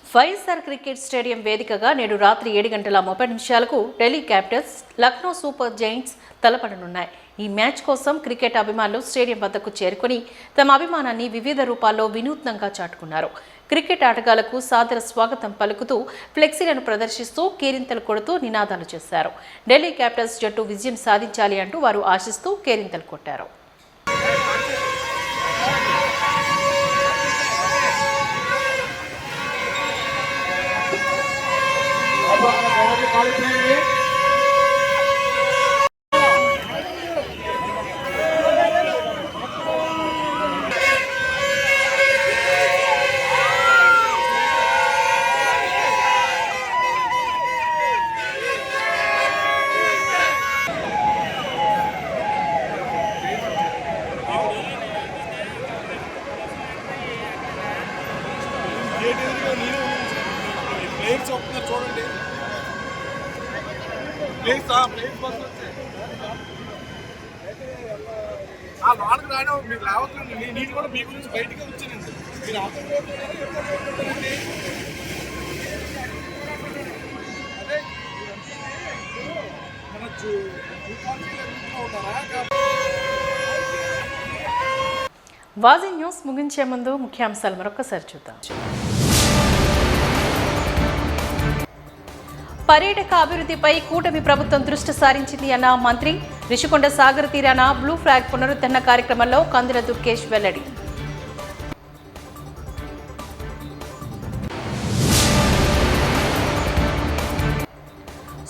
వైఎస్ఆర్ క్రికెట్ స్టేడియం వేదికగా నేడు రాత్రి 7:30 Delhi capitals Lucknow super giants తలపడనున్నాయి. ఈ మ్యాచ్ కోసం క్రికెట్ అభిమానులు స్టేడియం వద్దకు చేరుకుని తమ అభిమానాన్ని వివిధ రూపాల్లో వినూత్నంగా చాటుకున్నారు. క్రికెట్ ఆటగాళ్లకు సాదర స్వాగతం పలుకుతూ ఫ్లెక్సీలను ప్రదర్శిస్తూ కేరింతలు కొడుతూ నినాదాలు చేశారు. ఢిల్లీ క్యాపిటల్స్ జట్టు విజయం సాధించాలి అంటూ వారు ఆశిస్తూ కేరింతలు కొట్టారు.
చూడండి లోనకి రావడం మీరు రావట్లేదు. నేను కూడా మీ గురించి బయటకే వచ్చానండి. మీరు అదే
వాజీ న్యూస్ ముగించే ముందు ముఖ్యాంశాలు మరొకసారి చూద్దాం. పర్యాటక అభివృద్ధిపై కూటమి ప్రభుత్వం దృష్టి సారించింది అన్న మంత్రి. రిషికొండ సాగర్ తీరాన బ్లూ ఫ్లాగ్ పునరుద్ధరణ కార్యక్రమంలో కందుల దుర్గేష్ వెల్లడి.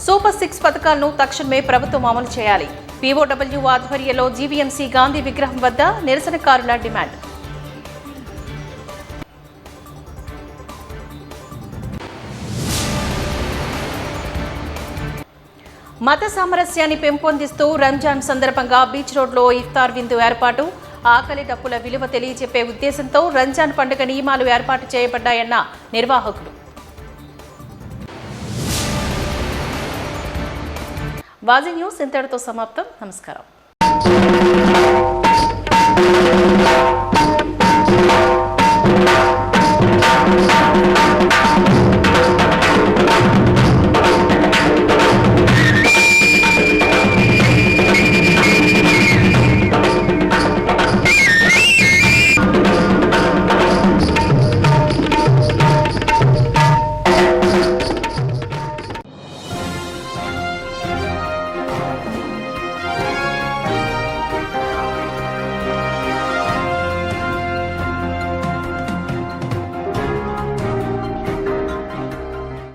సూపర్ 6 పథకాలను తక్షణమే ప్రభుత్వం అమలు చేయాలి. పీఓడబ్ల్యూ ఆధ్వర్యంలో జీవీఎంసీ గాంధీ విగ్రహం వద్ద నిరసనకారుల డిమాండ్. మత సామరస్యాన్ని పెంపొందిస్తూ రంజాన్ సందర్భంగా బీచ్ రోడ్లో ఇఫ్తార్ విందు ఏర్పాటు. ఆకలి డప్పుల విలువ తెలియజెప్పే ఉద్దేశంతో రంజాన్ పండుగ నియమాలు ఏర్పాటు చేయబడ్డాయన్న నిర్వాహకులు. వాజీ న్యూస్ ఇంతటితో సమాప్తం. నమస్కారం.